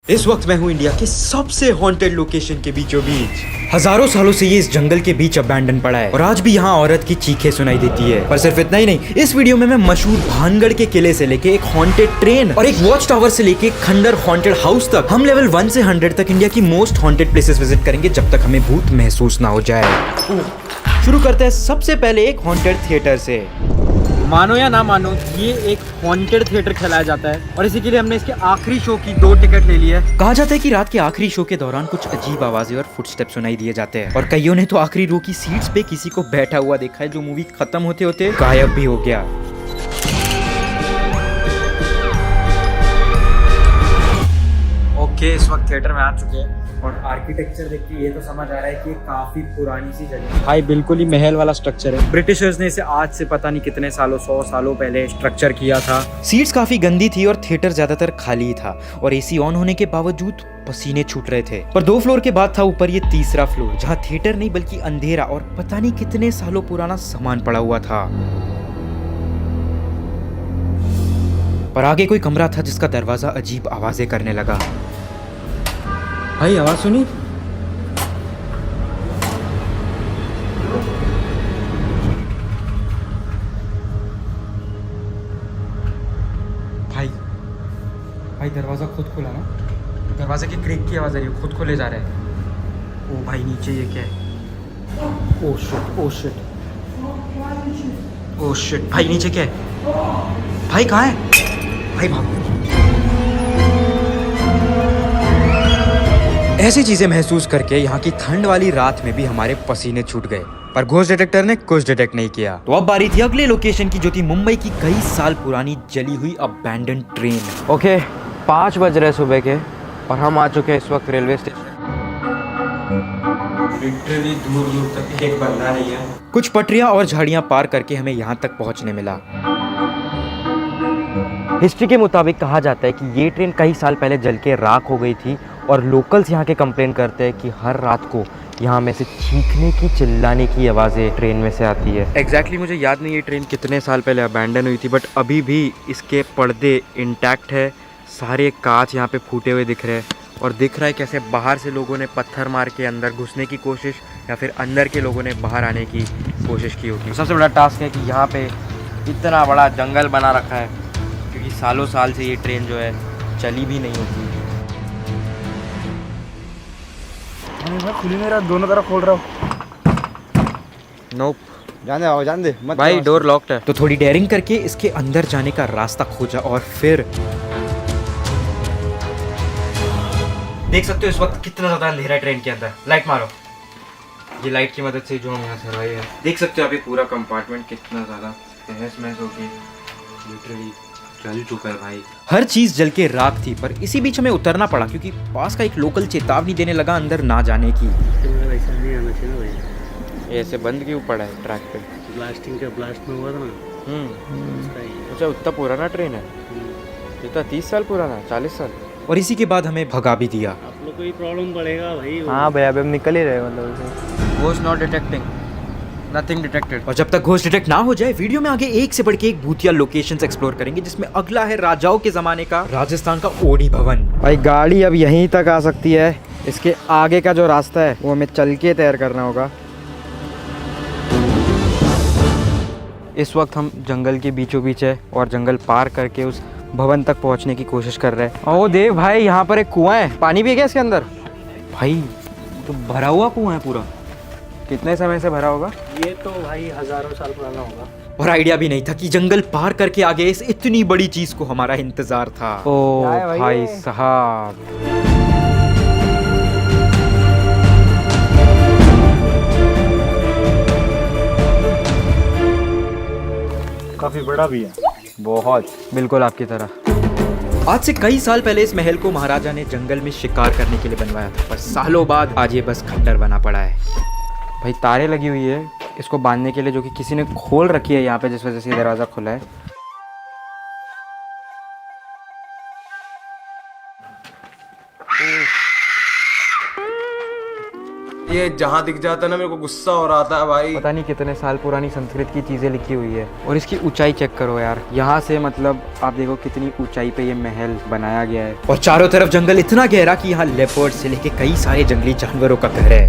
इस वक्त मैं हूँ इंडिया के सबसे हॉन्टेड लोकेशन के बीचों बीच। हजारों सालों से ये इस जंगल के बीच अबैंडन पड़ा है और आज भी यहाँ औरत की चीखें सुनाई देती है। पर सिर्फ इतना ही नहीं, इस वीडियो में मैं मशहूर भानगढ़ के किले से लेके एक हॉन्टेड ट्रेन और एक वॉच टावर से लेके खंडर हॉन्टेड हाउस तक हम लेवल 1 से 100 तक इंडिया की मोस्ट हॉन्टेड प्लेसेस विजिट करेंगे जब तक हमें भूत महसूस ना हो जाए। शुरू करते हैं सबसे पहले एक हॉन्टेड थिएटर से। मानो या ना मानो, ये एक हॉन्टेड थिएटर खिलाया जाता है और इसी के लिए हमने इसके आखिरी शो की 2 टिकट ले ली है। कहा जाता है कि रात के आखिरी शो के दौरान कुछ अजीब आवाजें और फुटस्टेप सुनाई दिए जाते हैं और कईयों ने तो आखिरी रो की सीट्स पे किसी को बैठा हुआ देखा है जो मूवी खत्म होते होते गायब भी हो गया। ओके, इस वक्त थिएटर में आ चुके हैं और आर्किटेक्चर देख के ये तो समझ आ रहा है कि काफी पुरानी सी जगह है। भाई बिल्कुल ही महल वाला स्ट्रक्चर है। ब्रिटिशर्स ने इसे आज से पता नहीं कितने सालों 100 सालों पहले स्ट्रक्चर किया था। सीट्स काफी गंदी थी और थिएटर ज्यादातर खाली था और एसी ऑन होने के बावजूद पसीने छूट रहे थे। पर 2 फ्लोर के बाद था ऊपर ये तीसरा फ्लोर जहाँ थिएटर नहीं बल्कि अंधेरा और पता नहीं कितने सालों पुराना सामान पड़ा हुआ था। पर आगे कोई कमरा था जिसका दरवाजा अजीब आवाजें करने लगा। भाई आवाज सुनी? भाई दरवाजा खुद खुला ना, दरवाजे की क्रेक की आवाज आ रही है, खुद खोले जा रहे हैं। ओ भाई नीचे ये क्या है? Oh shit, oh shit, oh shit, भाई नीचे क्या है? भाई कहाँ है? भाई भागो। ऐसी चीजें महसूस करके यहाँ की ठंड वाली रात में भी हमारे पसीने छूट गए, पर घोस्ट डिटेक्टर ने कुछ डिटेक्ट नहीं किया। तो अब बारी थी अगले लोकेशन की जो थी मुंबई की कई साल पुरानी जली हुई अबैंडन ट्रेन। ओके, 5 बज रहे सुबह के और हम आ चुके हैं इस वक्त रेलवे स्टेशन। लिटरली दूर दूर तक एक बंदा नहीं है। कुछ पटरियां और झाड़ियां पार करके हमें यहाँ तक पहुँचने मिला। हिस्ट्री के मुताबिक कहा जाता है कि ये ट्रेन कई साल पहले जल के राख हो गई थी और लोकल्स यहाँ के कंप्लेन करते हैं कि हर रात को यहाँ में से चीखने की चिल्लाने की आवाज़ें ट्रेन में से आती है। एग्जैक्टली मुझे याद नहीं ये ट्रेन कितने साल पहले अबैंडन हुई थी, बट अभी भी इसके पर्दे इंटैक्ट है। सारे कांच यहाँ पे फूटे हुए दिख रहे हैं और दिख रहा है कैसे बाहर से लोगों ने पत्थर मार के अंदर घुसने की कोशिश या फिर अंदर के लोगों ने बाहर आने की कोशिश की होगी। सबसे बड़ा टास्क है कि यहाँ पे इतना बड़ा जंगल बना रखा है क्योंकि सालों साल से ये ट्रेन जो है चली भी नहीं होती। खुली नहीं रहा, दोनों तरफ खोल रहा हूँ। नोप, जान दे मत भाई डोर लॉक्ड है। तो थोड़ी डेयरिंग करके इसके अंदर जाने का रास्ता खोजा और फिर देख सकते हो इस वक्त कितना ज़्यादा अंधेरा है ट्रेन के अंदर। लाइट मारो। ये लाइट की मदद से जो हम यहाँ सर्वाइव है, देख सकते हो अभी पूरा कंपार्टमेंट कितना ज़्यादा तहस महस हो गई, लिटरली जल चुका है भाई। हर चीज़ जल के राख थी, पर इसी बीच हमें उतरना पड़ा क्योंकि पास का एक लोकल चेतावनी देने लगा अंदर ना जाने की। ऐसा नहीं आना चाहिए ना भाई। ऐसे बंद क्यों पड़ा है ट्रैक पे? ब्लास्टिंग का ब्लास्ट में हुआ था ना। उसका ही। अच्छा, उतना पुराना ट्रेन है? इतना 30 साल पुराना, 40 साल। और इसी के बाद हमें भगा भी दिया। आप लोग को ही प्रॉब्लम पड़ेगा भाई। हाँ भैया, अभी हम निकल ही रहे मतलब। Ghost not detecting, nothing detected. और जब तक घोस्ट डिटेक्ट ना हो जाए, वीडियो में आगे एक से बढ़ के एक भूतिया लोकेशंस एक्सप्लोर करेंगे, जिसमें अगला है राजाओं के जमाने का राजस्थान का ओडी भवन। भाई गाड़ी अब यहीं तक आ सकती है, इसके आगे का जो रास्ता है वो हमें चल के तैयार करना होगा। इस वक्त हम जंगल के बीचों बीच है और जंगल पार करके उस भवन तक पहुंचने की कोशिश कर रहे हैं। ओ देव भाई, यहाँ पर एक कुआं है, पानी भी है क्या इसके अंदर? भाई तो भरा हुआ कुआं है पूरा। कितने समय से भरा होगा? ये तो भाई हजारों साल पुराना होगा। और आइडिया भी नहीं था कि जंगल पार करके आगे इस इतनी बड़ी चीज को हमारा इंतजार था। ओ भाई साहब, काफी बड़ा भी है। बहुत, बिल्कुल आपकी तरह। आज से कई साल पहले इस महल को महाराजा ने जंगल में शिकार करने के लिए बनवाया था, पर सालों बाद आज ये बस खंडर बना पड़ा है। भाई तारे लगी हुई है इसको बांधने के लिए, जो कि किसी ने खोल रखी है यहाँ पे, जिस वजह से ये दरवाज़ा खुला है। ये जहाँ दिख जाता है ना मेरे को गुस्सा हो रहा था भाई। पता नहीं कितने साल पुरानी संस्कृत की चीज़ें लिखी हुई है। और इसकी ऊंचाई चेक करो यार, यहाँ से मतलब आप देखो कितनी ऊंचाई पे ये महल बनाया गया है। और चारों तरफ जंगल इतना गहरा कि यहाँ लेपर्ड से लेके कई सारे जंगली जानवरों का घर है।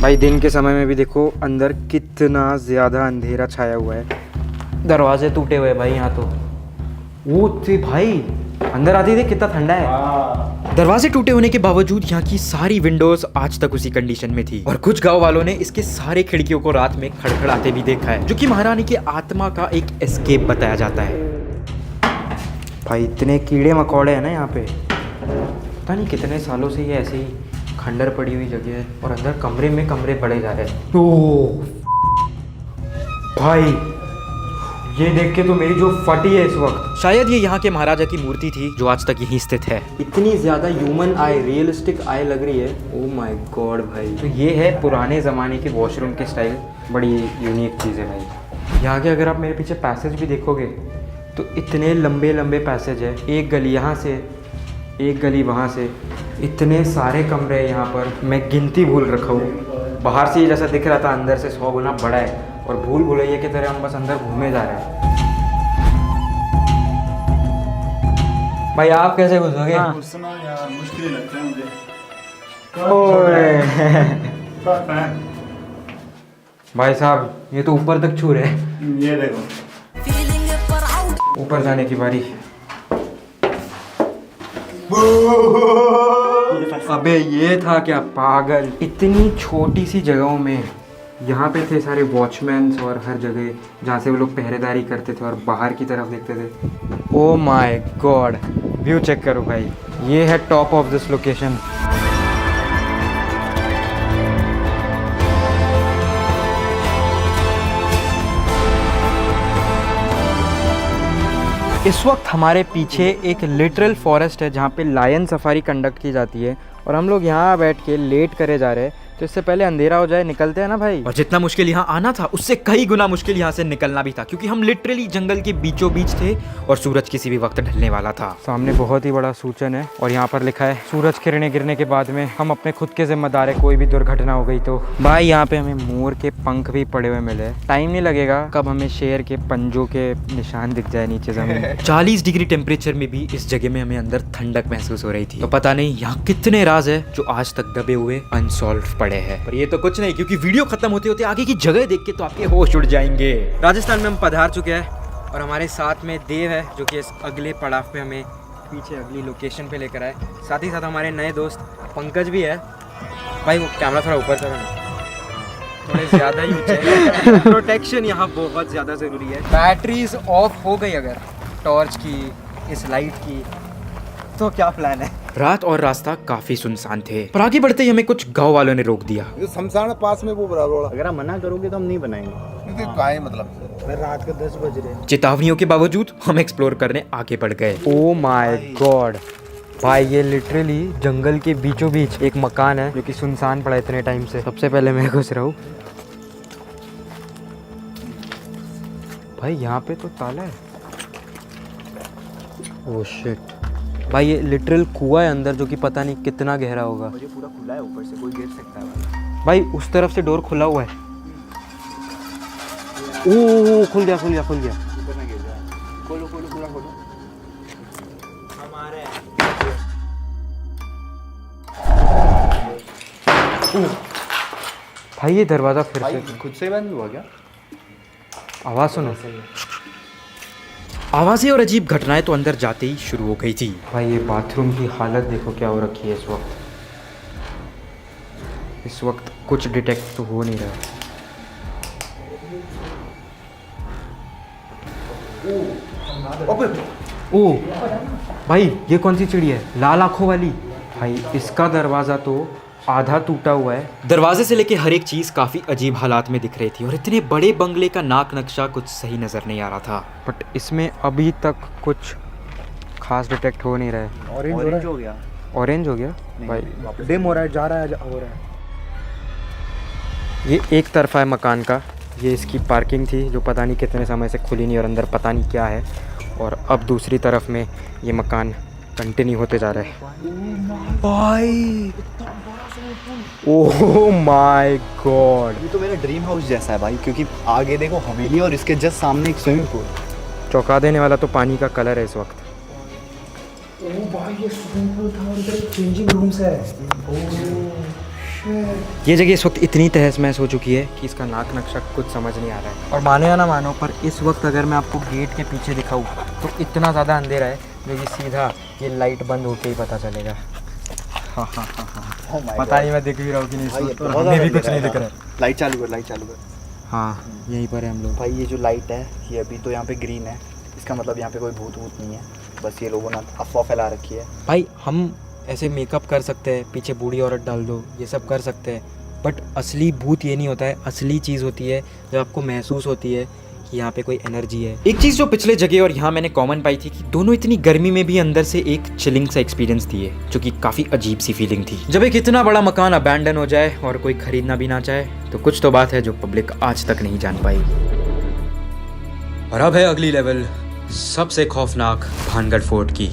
भाई दिन के समय में भी देखो अंदर कितना ज़्यादा अंधेरा छाया हुआ है। दरवाजे टूटे हुए भाई यहाँ तो। वो थे भाई, अंदर आती थी कितना ठंडा है। दरवाजे टूटे होने के बावजूद यहाँ की सारी विंडोज आज तक उसी कंडीशन में थी। और कुछ गांव वालों ने इसके सारे खिड़कियों को रात में खड़खड़ाते भी देखा है, जो कि महारानी की आत्मा का एक एस्केप बताया जाता है। भाई इतने कीड़े मकोड़े हैं ना यहाँ पे, पता नहीं कितने सालों से ये ऐसे ही खंडर पड़ी हुई जगह है। और अंदर कमरे में कमरे पड़े जा रहे हैं। तो भाई ये देख के तो मेरी जो फटी है इस वक्त। शायद ये यहाँ के महाराजा की मूर्ति थी जो आज तक यहीं स्थित है। इतनी ज़्यादा ह्यूमन आई, रियलिस्टिक आई लग रही है। ओह माय गॉड भाई। तो ये है पुराने ज़माने के वॉशरूम के स्टाइल, बड़ी यूनिक चीज़ है भाई। यहाँ के अगर आप मेरे पीछे पैसेज भी देखोगे तो इतने लंबे लंबे पैसेज है। एक गली यहाँ से, एक गली वहाँ से, इतने सारे कमरे यहाँ पर। मैं गिनती भूल रखा हूँ। बाहर से ये जैसा दिख रहा था अंदर से 100 गुना बड़ा है। और भूल भुलैया की तरह हम बस अंदर घूमे जा रहे हैं। भाई आप कैसे घुसोगे? घुसना यार मुश्किल ही लगता है मुझे। भाई साहब ये तो ऊपर तक छू रहे हैं। ये देखो ऊपर जाने की बारी। अबे ये था क्या पागल। इतनी छोटी सी जगहों में यहाँ पे थे सारे वॉचमैन्स और हर जगह जहाँ से वो लोग पहरेदारी करते थे और बाहर की तरफ देखते थे। Oh my God, view check करो भाई। ये है टॉप ऑफ दिस लोकेशन। इस वक्त हमारे पीछे एक लिटरल फॉरेस्ट है जहाँ पे लायन सफारी कंडक्ट की जाती है। और हम लोग यहाँ बैठ के लेट करे जा रहे हैं। तो इससे पहले अंधेरा हो जाए निकलते हैं ना भाई। और जितना मुश्किल यहाँ आना था उससे कई गुना मुश्किल यहाँ से निकलना भी था, क्योंकि हम लिटरली जंगल के बीचों बीच थे और सूरज किसी भी वक्त ढलने वाला था। सामने बहुत ही बड़ा सूचन है और यहाँ पर लिखा है सूरज किरणें गिरने के बाद में हम अपने खुद के जिम्मेदार है, कोई भी दुर्घटना हो गई तो। भाई यहाँ पे हमें मोर के पंख भी पड़े हुए मिले। टाइम नहीं लगेगा कब हमें शेर के पंजों के निशान दिख जाए नीचे जमीन। 40 डिग्री टेम्परेचर में भी इस जगह में हमें अंदर ठंडक महसूस हो रही थी। तो पता नहीं यहाँ कितने राज है जो आज तक दबे हुए अनसॉल्व पड़े हैं। पर ये तो कुछ नहीं, क्योंकि वीडियो खत्म होते होते आगे की जगह देख के तो आपके होश उड़ जाएंगे। राजस्थान में हम पधार चुके हैं और हमारे साथ में देव है जो कि इस अगले पड़ाव पे हमें पीछे अगली लोकेशन पे लेकर आए। साथ ही साथ हमारे नए दोस्त पंकज भी है। भाई वो कैमरा थोड़ा ऊपर करो ना, थोड़े ज़्यादा ही ऊंचे। प्रोटेक्शन यहाँ बहुत ज़्यादा ज़रूरी है। बैटरीज ऑफ हो गई अगर टॉर्च की, इस लाइट की, तो क्या प्लान है? रात और रास्ता काफी सुनसान थे, पर आगे बढ़ते ही हमें कुछ गांव वालों ने रोक दिया। शमशान पास में वो बराबर। अगर आप मना करोगे तो हम नहीं बनाएंगे। काय मतलब रात के 10 बज रहे हैं। चेतावनियों के बावजूद हम एक्सप्लोर करने आगे बढ़ गए। ओ माय गॉड भाई, ये लिटरली जंगल के बीचों बीच एक मकान है जो कि सुनसान पड़ा इतने टाइम से। सबसे पहले मैं घुस रहा हूँ। भाई यहाँ पे तो ताला है। ओह शिट भाई, ये लिटरल कुआं है अंदर जो कि पता नहीं कितना गहरा होगा। ये पूरा खुला है, ऊपर से कोई गिर सकता है भाई उस तरफ से डोर खुला हुआ है। ओह खुल गया खुल गया खुल गया। ऊपर ना गिर जाए। खोलो खोलो पूरा खोलो। भाई ये दरवाज़ा फिर से खुद से बंद हुआ क्या? आवाज़ सुनो। आवाजें और अजीब घटनाएं तो अंदर जाते ही शुरू हो गई थी। भाई ये बाथरूम की हालत देखो क्या हो रखी है इस वक्त। इस वक्त कुछ डिटेक्ट तो हो नहीं रहा। ओ भाई ये कौन सी चिड़ी है? लाल आंखों वाली। भाई इसका दरवाज़ा तो आधा टूटा हुआ है। दरवाजे से लेके हर एक चीज काफी अजीब हालात में दिख रही थी और इतने बड़े बंगले का नाक नक्शा कुछ सही नजर नहीं आ रहा था। बट इसमें अभी तक कुछ खास डिटेक्ट हो नहीं रहा है। ऑरेंज हो गया। ऑरेंज हो गया भाई, डिम हो रहा है, जा रहा है, हो रहा है। ये एक तरफा है मकान का। ये इसकी पार्किंग थी जो पता नहीं कितने समय से खुली नहीं और अंदर पता नहीं क्या है। और अब दूसरी तरफ में ये मकान कंटिन्यू होते जा रहा है। भाई ओह माय गॉड, ये तो मेरा ड्रीम हाउस जैसा है भाई, क्योंकि आगे देखो हवेली और इसके जस्ट सामने एक स्विमिंग पूल। चौंका देने वाला तो पानी का कलर है इस वक्त। चेंजिंग रूम्स है। ये जगह इस वक्त इतनी तहस महस हो चुकी है कि इसका नाक नक्शा कुछ समझ नहीं आ रहा है। और मानो या ना मानो, पर इस वक्त अगर मैं आपको गेट के पीछे दिखाऊं तो इतना ज़्यादा अंधेरा है जो कि सीधा ये लाइट बंद होके ही पता चलेगा। पता नहीं मैं दिख भी रहा हूँ कि नहीं, हमें भी कुछ नहीं दिख रहा है। लाइट चालू कर, लाइट चालू कर। हाँ, यहीं पर है हम लोग। भाई ये जो लाइट है ये अभी तो यहाँ पे ग्रीन है, इसका मतलब यहाँ पे कोई भूत वूत नहीं है, बस ये लोगों ने अफवाह फैला रखी है। भाई हम ऐसे मेकअप कर सकते हैं, पीछे बूढ़ी औरत डाल दो, ये सब कर सकते हैं, बट असली भूत ये नहीं होता है। असली चीज़ होती है जब आपको महसूस होती है कि यहाँ पे कोई एनर्जी है। एक चीज जो पिछले जगह और यहाँ मैंने कॉमन पाई थी कि दोनों इतनी गर्मी में भी अंदर से एक चिलिंग सा एक्सपीरियंस दिए, जो कि काफी अजीब सी फीलिंग थी। जब एक इतना बड़ा मकान अबैंडन हो जाए और कोई खरीदना भी ना चाहे तो कुछ तो बात है जो पब्लिक आज तक नहीं जान पाई। और अब है अगली लेवल, सबसे खौफनाक भानगढ़ फोर्ट की।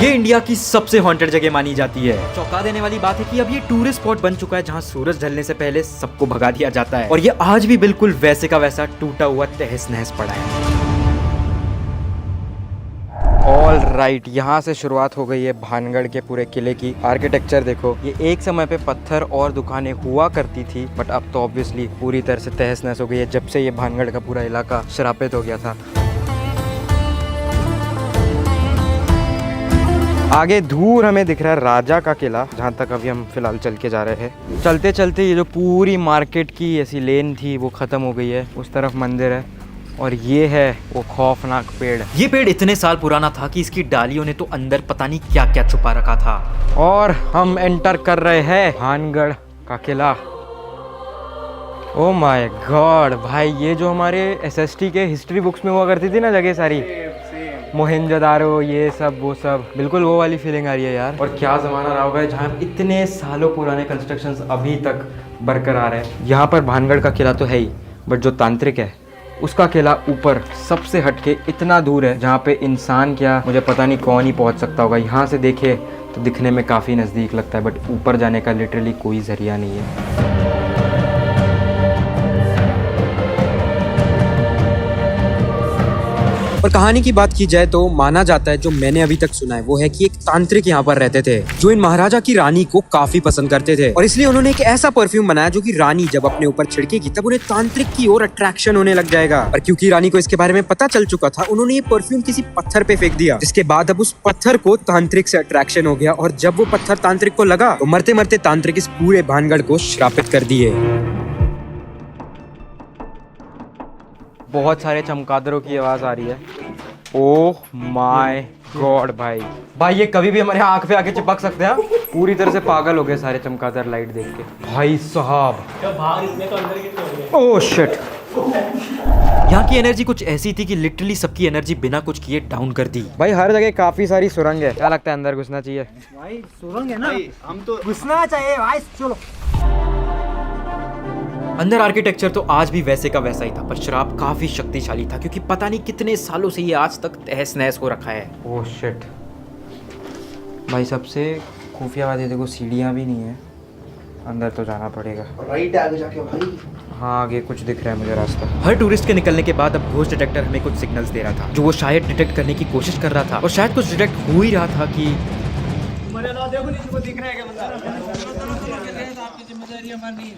ये इंडिया की सबसे हॉन्टेड जगह मानी जाती है। चौंका देने वाली बात है कि अब ये टूरिस्ट स्पॉट बन चुका है जहां सूरज ढलने से पहले सबको भगा दिया जाता है, और ये आज भी बिल्कुल वैसे का वैसा टूटा हुआ तहस नहस पड़ा है। ऑल राइट, यहाँ से शुरुआत हो गई है भानगढ़ के पूरे किले की। आर्किटेक्चर देखो, ये एक समय पे पत्थर और दुकानें हुआ करती थी, बट अब तो ऑब्वियसली पूरी तरह से तहस नहस हो गई है जब से ये भानगढ़ का पूरा इलाका श्रापित हो गया था। आगे दूर हमें दिख रहा है राजा का किला, जहाँ तक अभी हम फिलहाल चल के जा रहे हैं। चलते चलते ये जो पूरी मार्केट की ऐसी लेन थी वो ख़त्म हो गई है, उस तरफ मंदिर है, और ये है वो खौफनाक पेड़। ये पेड़ इतने साल पुराना था कि इसकी डालियों ने तो अंदर पता नहीं क्या क्या छुपा रखा था। और हम एंटर कर रहे हैं भानगढ़ का किला। ओ माय गॉड भाई, ये जो हमारे एसएसटी के हिस्ट्री बुक्स में हुआ करती थी ना जगह सारी, मोहनजोदारो, ये सब वो सब, बिल्कुल वो वाली फीलिंग आ रही है यार। और क्या ज़माना रहा होगा जहाँ इतने सालों पुराने कंस्ट्रक्शंस अभी तक बरकरार है। यहाँ पर भानगढ़ का किला तो है ही, बट जो तांत्रिक है उसका किला ऊपर सबसे हटके इतना दूर है जहाँ पे इंसान क्या, मुझे पता नहीं कौन ही पहुँच सकता होगा। यहाँ से देखे तो दिखने में काफ़ी नज़दीक लगता है, बट ऊपर जाने का लिटरली कोई ज़रिया नहीं है। और कहानी की बात की जाए तो माना जाता है, जो मैंने अभी तक सुना है, वो है कि एक तांत्रिक यहाँ पर रहते थे जो इन महाराजा की रानी को काफी पसंद करते थे, और इसलिए उन्होंने एक ऐसा परफ्यूम बनाया जो कि रानी जब अपने ऊपर छिड़केगी तब उन्हें तांत्रिक की ओर अट्रैक्शन होने लग जाएगा। और क्योंकि रानी को इसके बारे में पता चल चुका था, उन्होंने ये परफ्यूम किसी पत्थर पे फेंक दिया, जिसके बाद अब उस पत्थर को तांत्रिक से अट्रैक्शन हो गया, और जब वो पत्थर तांत्रिक को लगा तो मरते मरते तांत्रिक इस पूरे भानगढ़ को श्रापित कर दिए। बहुत सारे चमगादड़ों की आवाज़ आ रही है। ओह माय गॉड भाई ये कभी भी हमारे आंख पे आके चिपक सकते हैं। पूरी तरह से पागल हो गए सारे चमगादड़ लाइट देख के। भाई साहब, ओह शिट। यहाँ की एनर्जी कुछ ऐसी थी कि लिटरली सबकी एनर्जी बिना कुछ किए डाउन कर दी। भाई हर जगह काफी सारी सुरंग है, क्या लगता है अंदर घुसना चाहिए? भाई सुरंग है ना, हम तो घुसना चाहिए भाई, चलो। अंदर आर्किटेक्चर तो आज भी वैसे का वैसा ही था, पर शराब काफी शक्तिशाली था, क्योंकि पता नहीं कितने सालों से ये आज तक तहस नहस हो रखा है। Oh shit. भाई सबसे खुफिया बात है, देखो सीढ़ियाँ भी नहीं है, अंदर तो जाना पड़ेगा। राइट आगे जाके भाई। हाँ आगे कुछ दिख रहा है मुझे रास्ता। हर टूरिस्ट के निकलने के बाद अब घोस्ट डिटेक्टर हमें कुछ सिग्नल्स दे रहा था, जो वो शायद डिटेक्ट करने की कोशिश कर रहा था, और शायद कुछ डिटेक्ट हो ही रहा था कि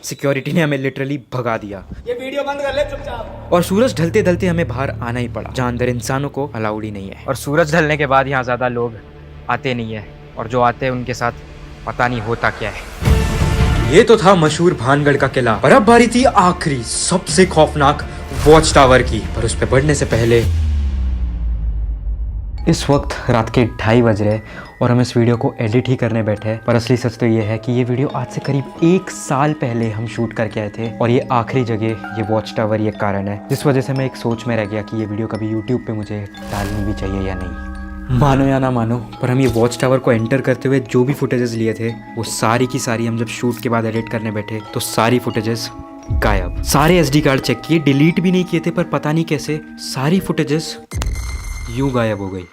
सिक्योरिटी ने हमें लिटरली भगा दिया। ये वीडियो बंद कर ले चुपचाप। और सूरज ढलते ढलते हमें बाहर आना ही पड़ा, जहाँ अंदर इंसानों को अलाउड ही नहीं है। और सूरज ढलने के बाद यहाँ ज़्यादा लोग आते नहीं है, और जो आते हैं उनके साथ पता नहीं होता क्या है। ये तो था मशहूर भानगढ़ का किला, और अब बारी थी आखिरी सबसे खौफनाक वॉच टावर की। पर उस पर बढ़ने से पहले इस वक्त रात के 2:30 बज रहे और हम इस वीडियो को एडिट ही करने बैठे हैं। पर असली सच तो ये है कि ये वीडियो आज से करीब 1 साल पहले हम शूट करके आए थे, और ये आखिरी जगह, ये वॉच टावर, ये कारण है जिस वजह से मैं एक सोच में रह गया कि ये वीडियो कभी यूट्यूब पे मुझे डालनी भी चाहिए या नहीं। मानो या ना मानो, पर हम ये वॉच टावर को एंटर करते हुए जो भी फुटेजेस लिए थे, वो सारी की सारी हम जब शूट के बाद एडिट करने बैठे तो सारी फुटेजेस गायब। सारे SD कार्ड चेक किए, डिलीट भी नहीं किए थे, पर पता नहीं कैसे सारी फुटेजेस यूं गायब हो गई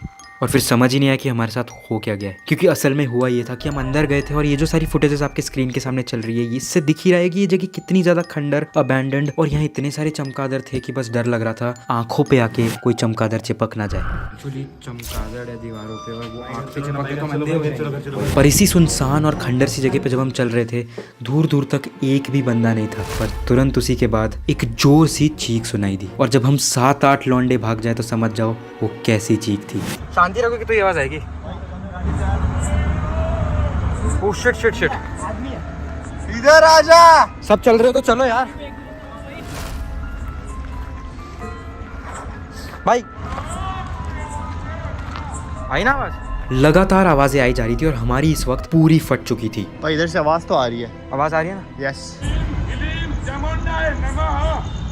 और फिर समझ ही नहीं आया कि हमारे साथ हो क्या गया है। क्योंकि असल में हुआ ये था कि हम अंदर गए थे और ये जो सारी फुटेजेस आपके स्क्रीन के सामने चल रही है, इससे दिख ही रहा है कि ये जगह कितनी ज़्यादा खंडर, अबैंडन्ड, और यहाँ इतने सारे चमगादड़ थे कि बस डर लग रहा था आंखों पे आके कोई चमगादड़ चिपक ना जाए। एक्चुअली चमगादड़ है दीवारों पे और वो आंख पे चिपक तो हम अंधे हो जाएंगे। पर इसी सुनसान और खंडर सी जगह पे जब हम चल रहे थे, दूर दूर तक एक भी बंदा नहीं था। पर तुरंत उसी के बाद एक जोर सी चीख सुनाई दी और जब हम 7-8 लौंडे भाग जाए तो समझ जाओ वो कैसी चीख थी। शांति रखोगे तो ये आवाज आएगी। ओह शिट शिट शिट, इधर आजा। सब चल रहे हो तो चलो यार। भाई आई ना आवाज? लगातार आवाजें आई जा रही थी और हमारी इस वक्त पूरी फट चुकी थी। भाई इधर से आवाज तो आ रही है। आवाज आ रही है ना? यस।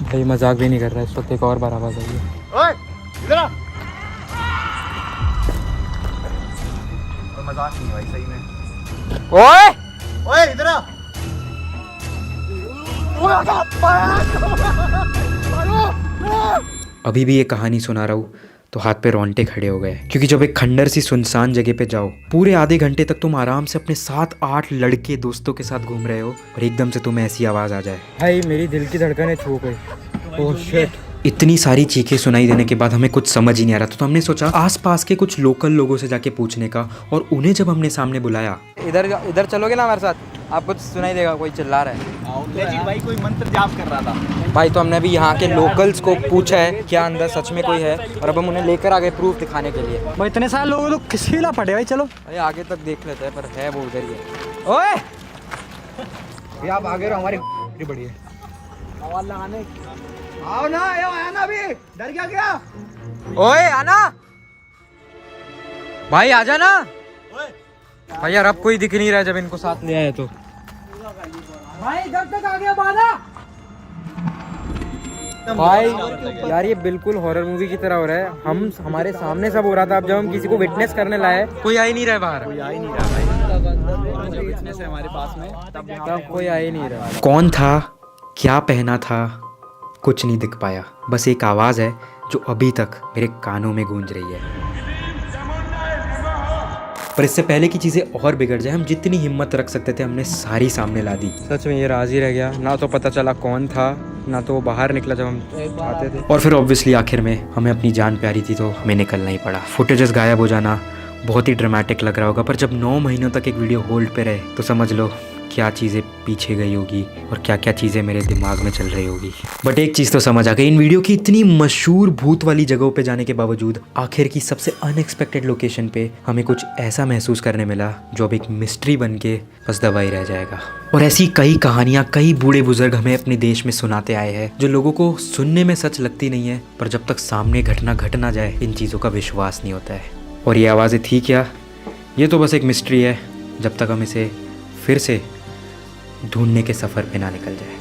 भाई मजाक भी नहीं कर रहा है, इस वक्त एक और बार आवाज आई है। ओए इधर आ। मजाक नहीं भाई, सही में। ओए ओए इधर आ। अभी भी ये कहानी सुना रहा हूँ तो हाथ पे रोंगटे खड़े हो गए, क्योंकि जब एक खंडर सी सुनसान जगह पे जाओ, पूरे आधे घंटे तक तुम आराम से अपने 7-8 लड़के दोस्तों के साथ घूम रहे हो और एकदम से तुम्हें ऐसी आवाज आ जाए। भाई मेरी दिल की धड़कनें छू गई। Oh shit. इतनी सारी चीखें सुनाई देने के बाद हमें कुछ समझ ही नहीं आ रहा था, तो हमने सोचा आसपास के कुछ लोकल लोगों से जाके पूछने का, और उन्हें जब हमने सामने बुलाया, इधर इधर चलोगे ना हमारे साथ, आपको सुनाई देगा कोई चिल्ला रहा है। भाई कोई मंत्र जाप कर रहा था। भाई तो हमने अभी यहाँ के लोकल्स को पूछा है क्या अंदर सच में कोई है, और अब हम उन्हें लेकर आ गए प्रूफ दिखाने के लिए। भाई इतने सारे लोगों तो किसी ला पड़े भाई, चलो। अरे आगे तक देख लेते हैं, पर है वो उधर ही है। ओए आप आगे रहो, हमारी बड़ी है। आवाज लगाने आओ ना, आया ना, अभी डर गया। ओए आना भाई, आजा ना भाई। यार अब कोई दिख नहीं रहा है जब इनको साथ ले आए तो। भाई इधर तक आ गया बाला। भाई यार ये बिल्कुल हॉरर मूवी की तरह हो रहा है। हमारे सामने सब हो रहा था, अब जब हम किसी को विटनेस करने लाए कोई आ ही नहीं रहा है बाहर। कोई आ ही नहीं रहा भाई, जो विटनेस है हमारे पास में, तब कोई आ ही नहीं रहा। कौन था, क्या पहना था, कुछ नहीं दिख पाया। बस एक आवाज़ है जो अभी तक मेरे कानों में गूंज रही है। पर इससे पहले की चीज़ें और बिगड़ जाए, हम जितनी हिम्मत रख सकते थे हमने सारी सामने ला दी। सच में ये राज ही रह गया, ना तो पता चला कौन था, ना तो वो बाहर निकला जब हम आते थे। और फिर ऑब्वियसली आखिर में हमें अपनी जान प्यारी थी तो हमें निकलना ही पड़ा। फुटेजेस गायब हो जाना बहुत ही ड्रामेटिक लग रहा होगा, पर जब 9 महीनों तक एक वीडियो होल्ड पे रहे तो समझ लो क्या चीज़ें पीछे गई होगी और क्या क्या चीज़ें मेरे दिमाग में चल रही होगी। बट एक चीज़ तो समझ आ गई, इन वीडियो की इतनी मशहूर भूत वाली जगहों पे जाने के बावजूद आखिर की सबसे अनएक्सपेक्टेड लोकेशन पे हमें कुछ ऐसा महसूस करने मिला जो अब एक मिस्ट्री बन के बस दबा ही रह जाएगा। और ऐसी कई कहानियाँ कई बूढ़े बुजुर्ग हमें अपने देश में सुनाते आए हैं, जो लोगों को सुनने में सच लगती नहीं है, पर जब तक सामने घटना घट ना जाए इन चीज़ों का विश्वास नहीं होता है। और ये आवाज़ें थी क्या, ये तो बस एक मिस्ट्री है, जब तक हम इसे फिर से ढूंढने के सफ़र पे ना निकल जाए।